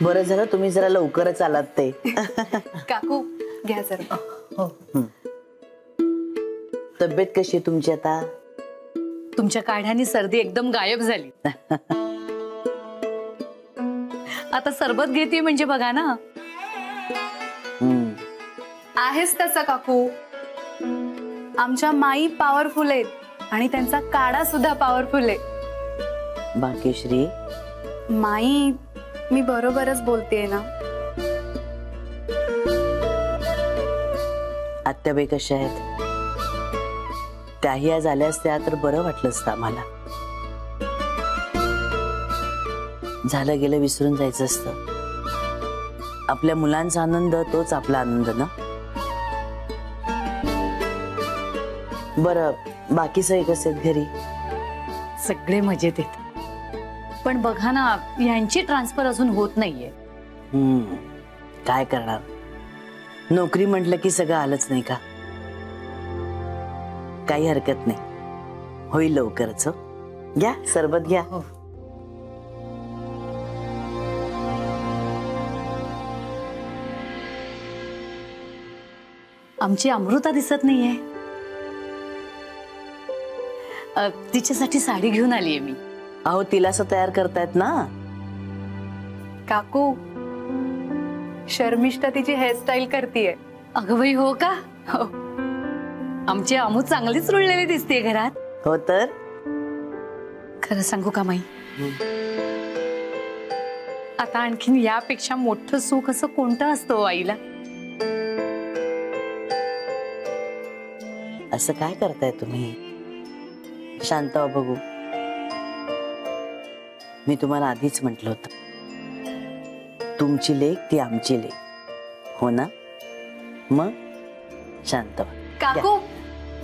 बरं झालं तुम्ही जरा लवकरच आलात ते. काकू घ्या जरा. हो. तब्येत कशी आहे तुमची आता? तुमच्या काढ्यानी सर्दी एकदम गायब झाली. आता सरबत घेते म्हणजे बघा ना. आहेच तसं काकू. आमच्या माई पॉवरफुल आहेत आणि त्यांचा काढा सुद्धा पॉवरफुल आहे. भाग्यश्री, माई मी बरोबरच बोलतेय ना. आत्याबाई कशा आहेत? त्याही आज आल्या असत्या तर बरं वाटलं असतं आम्हाला. झालं गेलं विसरून जायचं असतं. आपल्या मुलांचा आनंद तोच आपला आनंद ना. बरं, बाकी सगळे कसे आहेत घरी? सगळे मजेत आहेत. पण बघा ना, यांची ट्रान्सफर अजून होत नाहीये. काय करणार, नोकरी म्हटलं की सगळं आलंच नाही का. काही हरकत नाही, होईल लवकरच. घ्या सरबत घ्या. आमची अमृता दिसत नाहीये. तिच्यासाठी साडी घेऊन आलीये मी. अहो तिला असं तयार करतायत ना. काकू शर्मिष्ठा तिची हेअरस्टाईल करतीये. अगं बाई, हो का? हो. आमची अमू चांगलीच रुळलेली दिसते घरात. हो तर. खरं सांगू का माई, आता आणखीन यापेक्षा मोठं सुख असं कोणतं असतं आईला? असं काय करताय तुम्ही? शांत व्हा बघू. मी तुम्हाला आधीच म्हटलं होतं, तुमची लेक ती आमची लेक, हो ना? मग शांत व्हा. काकू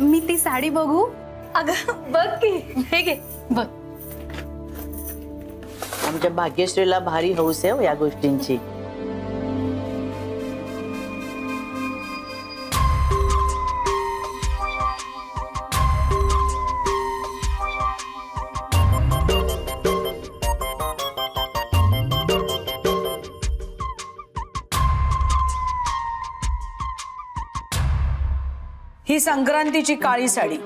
मी ती साडी बघू? अगं बघ की. हे घे बघ. आमच्या भाग्यश्रीला भारी हौस आहे या गोष्टींची. ही संक्रांतीची काळी साडी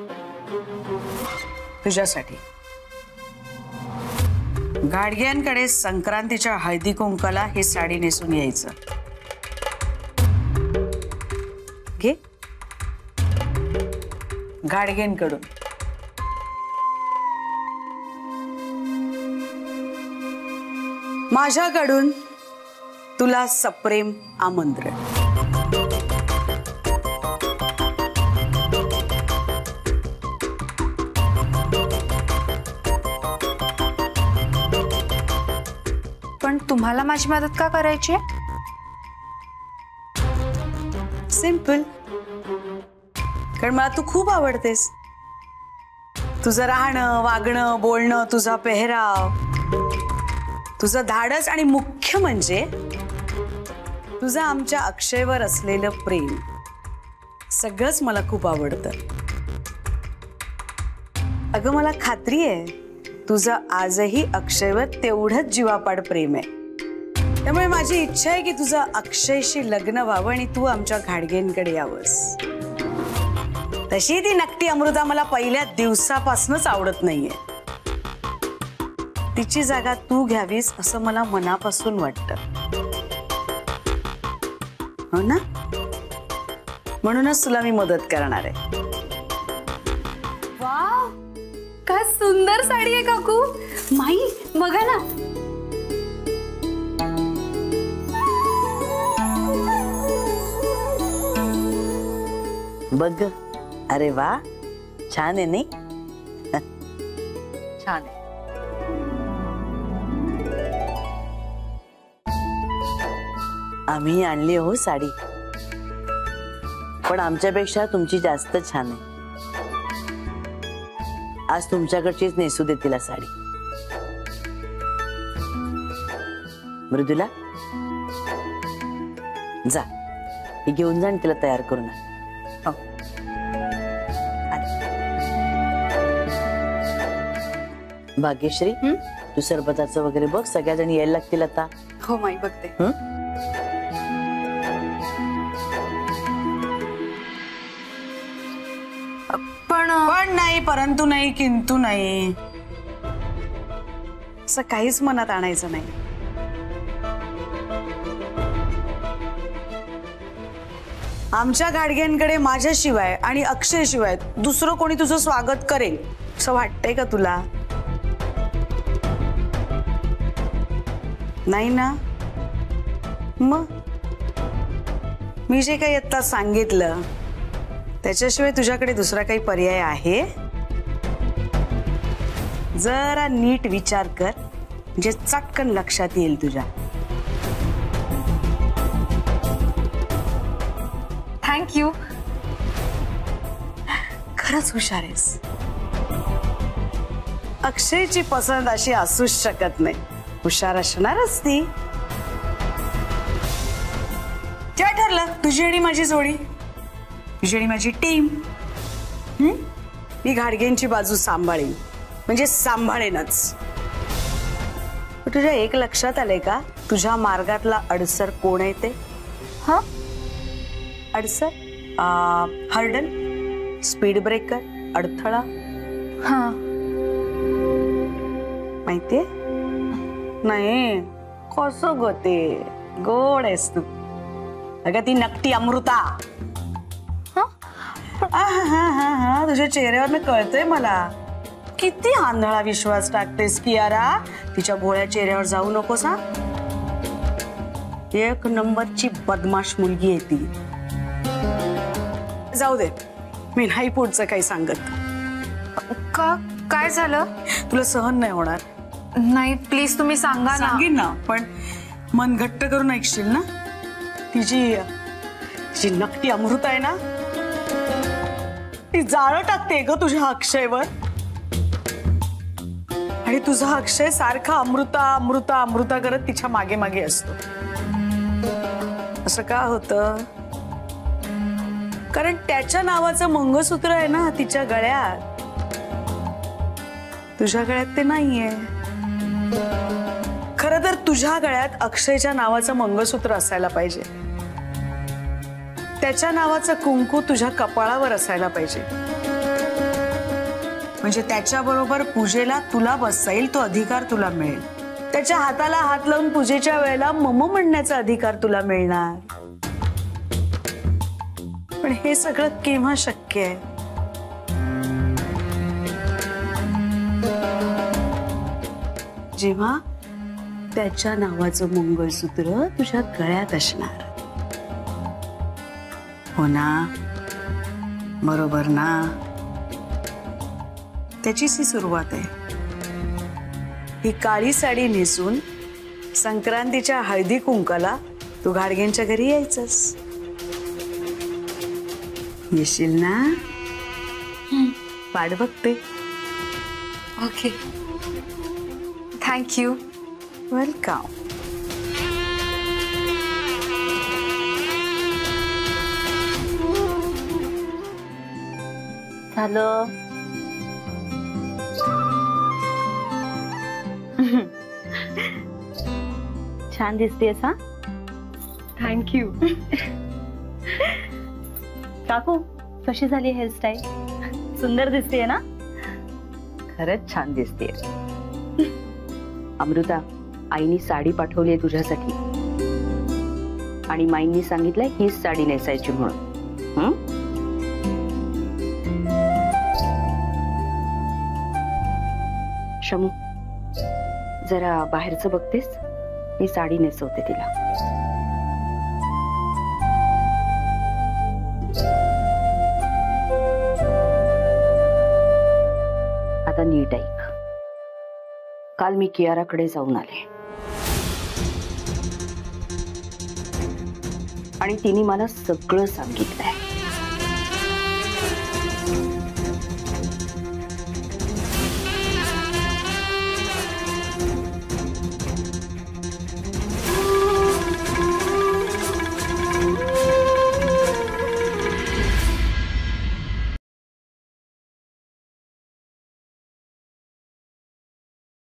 तुझ्यासाठी. गाडग्यांकडे संक्रांतीच्या हळदी कुंकाला ही साडी नेसून यायचं. घे गाडग्यांकडून. माझ्याकडून तुला सप्रेम आमंत्रण. पण तुम्हाला माझी मदत का करायची? सिंपल. कारण मला तू खूप आवडतेस. तुझं राहणं, वागणं, बोलणं, तुझा पेहराव, तुझं धाडस आणि मुख्य म्हणजे तुझं आमच्या अक्षयवर असलेलं प्रेम, सगळंच मला खूप आवडतं. अगं मला खात्री आहे तुझं आजही अक्षयवर तेवढंच जीवापाड प्रेम आहे. त्यामुळे माझी इच्छा आहे की तुझं अक्षयशी लग्न व्हावं आणि तू आमच्या घाडगेंकडे यावंस. तशी ती नक्की अमृता मला पहिल्या दिवसापासूनच आवडत नाहीये. तिची जागा तू घ्यावीस असं मला मनापासून वाटतं, हो ना? म्हणूनच तुला मी मदत करणार आहे. वाव, काय सुंदर साडी आहे काकू. माई बघा ना. बघ. अरे वा, छान आहे नाही? छान आहे. आम्ही आणली हो साडी, पण आमच्यापेक्षा तुमची जास्त छान आहे. आज तुमच्याकडचीच नेसू दे तिला साडी. मृदुला, जा ही घेऊन जा आणि तिला तयार करून आण. भाग्यश्री, तू सरबताचं वगैरे बघ, सगळ्या जणी यायला लागतील आता. हो माई बघते. हं? पण पण नाही, परंतु नाही, किंतु नाही, असं काहीच मनात आणायचं नाही. आमच्या गाडग्यांकडे माझ्याशिवाय आणि अक्षयशिवाय दुसरं कोणी तुझं स्वागत करेल असं वाटतंय का तुला? नाही ना. मग मी जे काही आता सांगितलं त्याच्याशिवाय तुझ्याकडे दुसरा काही पर्याय आहे? जरा नीट विचार कर, म्हणजे चटकन लक्षात येईल तुझ्या. थँक्यू. खरंच हुशार आहेस. अक्षयची पसंत अशी असूच शकत नाही, हुशार असणारच ती. काय ठरलं? तुझी आणि माझी जोडी, तुझी आणि माझी टीम. मी घाडगेंची बाजू सांभाळेन, म्हणजे सांभाळेनच. तुझ्या एक लक्षात आलंय का तुझ्या मार्गातला अडसर कोण आहे ते? हा, अडसर, हर्डल, स्पीड ब्रेकर, अडथळा. हा, माहितीये? नाही, कसं ग ते? गोड आहेस तू. अगं ती नकटी अमृता. हा, तुझ्या चेहऱ्यावर कळतंय मला. किती आंधळा विश्वास टाकतेस कियारा. तिच्या भोळ्या चेहऱ्यावर जाऊ नकोस हा. एक नंबरची बदमाश मुलगी आहे ती. जाऊ दे, मी नाही पुढचं काही सांगत. का? काय झालं? तुला सहन नाही होणार. नाही, प्लीज तुम्ही सांगा ना. सांगेन ना, पण मन घट्ट करून ऐकशील ना. तिची नकटी अमृता आहे ना, ती जाळं टाकते ग तुझ्या अक्षयवर. आणि तुझा अक्षय सारखा अमृता अमृता अमृता करत तिच्या मागे मागे असतो. असं का होतं? कारण त्याच्या नावाचं मंगळसूत्र आहे ना तिच्या गळ्यात. तुझ्या गळ्यात ते नाहीये. खरं तर तुझ्या गळ्यात अक्षयच्या नावाचं मंगळसूत्र असायला पाहिजे. त्याच्या नावाचं कुंकू तुझ्या कपाळावर असायला पाहिजे. म्हणजे त्याच्याबरोबर पूजेला तुला बसता येईल, तो अधिकार तुला मिळेल. त्याच्या हाताला हात लावून पूजेच्या वेळेला मम म्हणण्याचा अधिकार तुला मिळणार. पण हे सगळं केव्हा शक्य आहे? जेव्हा त्याच्या नावाचं मंगळसूत्र तुझ्या गळ्यात असणार. हो ना? बरोबर ना? त्याचीच ही सुरुवात आहे. ही काळी साडी नेसून संक्रांतीच्या हळदी कुंकाला तू घाडगेंच्या घरी यायचंस. येशील ना? वाट बघते. Okay, thank you. वेलकम. झालं. छान दिसतेस हा. थँक्यू. काकू, कशी झाली हेअरस्टाईल? सुंदर दिसतेय ना? खरंच छान दिसतेय. अमृता, आईनी साडी पाठवली आहे तुझ्यासाठी आणि माईंनी सांगितलंय हीच साडी नेसायची म्हणून. शमू, जरा बाहेरचं बघतेस? मी साडी नेसवते तिला. आता नीट ऐक. काल मी कियाराकडे जाऊन आले आणि तिने मला सगळं सांगितलंय.